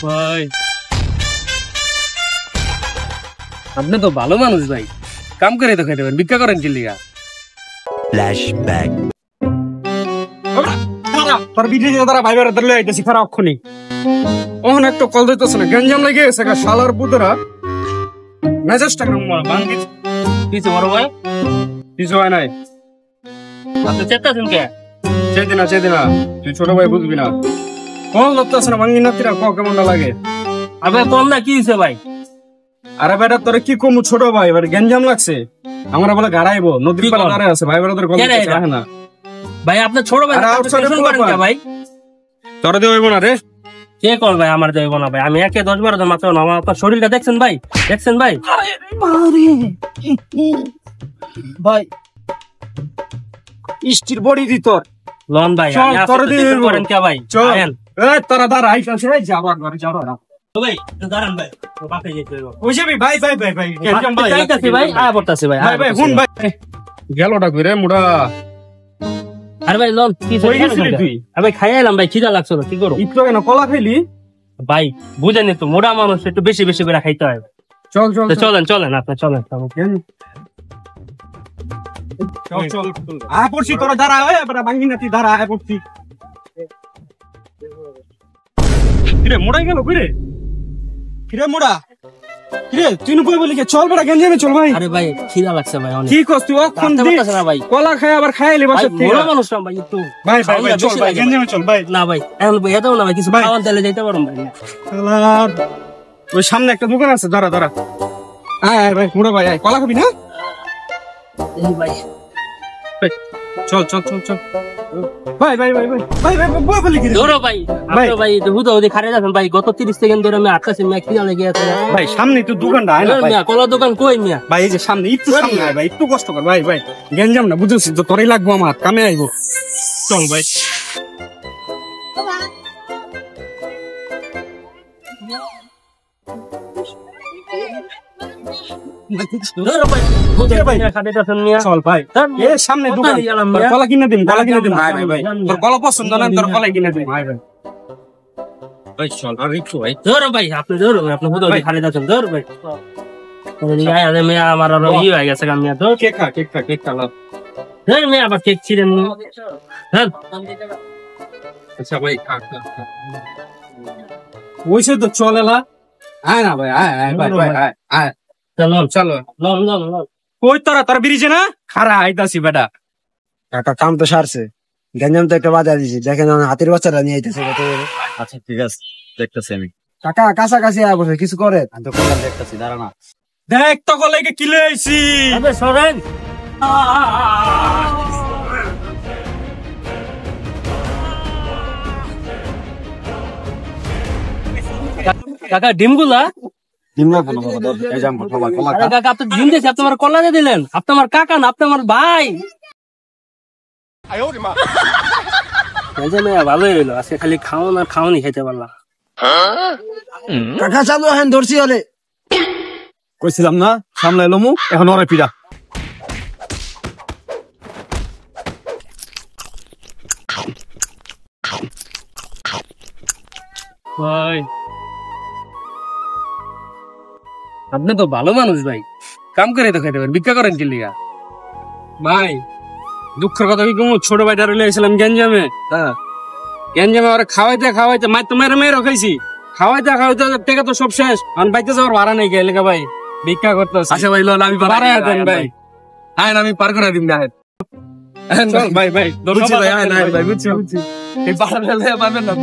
ভাই আপনি তো ভালো মানুষ ভাই, কাম করে তো খাইতে পারেন, ভিক্ষা করেন কি লিগা? ফ্ল্যাশব্যাক। তোর বিধি দ্বারা ভাই বেড়া ধরলে আইতেছি খারাপ অক্ষণি ওখানে একটা কল দিতেছে না, গঞ্জাম লেগে গেছে শালার বুদরা মেজাজটা কেমন ভাঙ্গি কিছু বড় ভাই কিছু হয় নাই। আপনি চেষ্টাছেন কে? চেদিনা তুই ছোট ভাই বুঝবি না, কল ধরতেছে না ভাঙ্গি নাতিরা কেমন লাগে। আবার কম না কি হয়েছে ভাই? আরে বেটা তোর কি কমু ছোট ভাই, এবার গঞ্জাম লাগছে আমরা বলে গাড়াইবো নদীর পাড়ে দাঁড়ায় আছে ভাই বেড়াদের কল দিতেছে না ভাই। আপনার ছোট ভাই ভাই তোর দিয়ে হইব না রে। কে কল ভাই? আমার দেব না ভাই, আমি একে 10-12 জন মাত্র না। আপনার শরীরটা দেখছেন ভাই? ভাই স্টির বডি দি তোর লন ভাই তোর দিয়ে করেন কে ভাই? চল এই তোরা দাঁড়া আইতাছে যাবার ঘরে যাও না ভাই দাঁড়ান ভাই, তো বাপে যেতে হবে। ওই যে ভাই গঞ্জাম ভাই যাইতাছি ভাই, আয়া পড়তাছি ভাই। ভাই হুন ভাই গেলটা কইরে মুড়া। আরে ভাই লন কি কই গেছিলি তুই? আরে ভাই খাইয়া এলাম ভাই, খিদা লাগছিল, কি করব? একটু কেন কলা খাইলি? ভাই বুঝেনি তো, মোড়া মানুষ একটু বেশি বেশি করে খাইতে হয়। চল চলেন আপনি চলেন। চল আয় পড়ছি তোরা দাঁড়া, এবার ভাঙ্গি নাতি দাঁড়া আয় পড়ছি। কিরে মোড়াই গেল কিরে? কিরে মোড়া কিরে তুই কই বলি কে? চল বড় গঞ্জামে চল ভাই। আরে ভাই খিদা লাগছে ভাই অনেক। কি করছ তুই? অক্ষণ দিস না ভাই, কলা খাই আবার খাইলি বাসা থেকে। মোড়া মানুষ না ভাই, একটু ভাই চল ভাই গঞ্জামে চল ভাই। না ভাই এখন ভাই এটাও না ভাই, কিছু খাওয়ান তাহলে যাইতে পারুম ভাই। শালার ওই সামনে একটা দোকান আছে, দাঁড়া আয় ভাই মোড়া ভাই আয়, কলা খাবি না? এই ভাই চল ভাই বই বলি কি ধরো ভাই, আপনি ভাই হুদা হুদি খারে যাবেন ভাই। গত 30 সেকেন্ড ধরে আমি আটকাছি, মিয়া খিদা লেগে আছে ভাই। সামনে তো দোকানটা আয় না ভাই। মিয়া কলার দোকান কই মিয়া? ভাই এই যে সামনে একটু সামনে আয় ভাই, একটু কষ্ট কর ভাই গঞ্জাম না বুঝছিস তো, তোরই লাগবো আমার কামে আইবো। চল ভাই ধরো ভাই হুদা ভাই খারে যাবেন মিয়া। চল ভাই এ সামনে দোকান, তোর কলা কিনে দিম ভাই তোর কলা পছন্দ না, তোর কলা কিনে দিম ভাই চল আর একটু ভাই। ধরো ভাই আপনি ধরো, আপনি হুদা হুদি খারে যাবেন। ধরো ভাই আরে মিয়া আমার আরো ই হয়ে গেছে মিয়া। ধর কেক খা ধর মিয়া, আবার কেক ছিলেন ধর। আচ্ছা ভাই খা ওইসে তো চল এলা আয় না ভাই আয় ভাই আয় চলো লন কই তোর বিরিছে না খারা আইতাছি বেটা। কাকা কাম তো সারছে, গঞ্জাম তো একটা বাধা দিছি, দেখেন হাতির বাচ্চারা নিয়ে আইতেছে। আচ্ছা ঠিক আছে, দেখতেছি আমি। কাকা কাছাকাছি বসে কিছু করে আমি তো কোনটা দেখতেছি, দাঁড়া না। দেখ তো কলাইকে কিলে আইছি। আবে সরেন। কাকা ডিমগুলা কাকা আপনি ডিম দিয়েছি, আপনি আমার কলা দিয়ে দিলেন। আপনি আমার কাকা না, আপনি আমার ভাই। ভালোই হইলো, আজকে খালি খাওন আর খাওয়ানি খাইতে পারলাম। কাকা চালু হ্যাঁ ধরছি হলে কইছিলাম না সামনে এলো মুখ, এখন ওরে পিড়া। ভাই আপনি তো ভালো মানুষ ভাই, কাম করে তো খাইতে পারেন, ভিক্ষা করেন কি লিগা? ভাই দুঃখের কথা কি কমু, ছোট ভাইটা রইলে এসেছিলাম গঞ্জামে। হ্যাঁ গঞ্জামে ওরা খাওয়াইতে মাই তো মেরে খাইছি, খাওয়াইতে টেকা তো সব শেষ। আমি বাইতে যাওয়ার ভাড়া নেই গেলে ভাই, ভিক্ষা করতে। আচ্ছা ভাই লোন আমি বাড়াই দেন ভাই, আইন আমি পার করে দিন না। চল ভাই বুঝছি ভাই, বুঝছি এই বাড়া পারবেন না।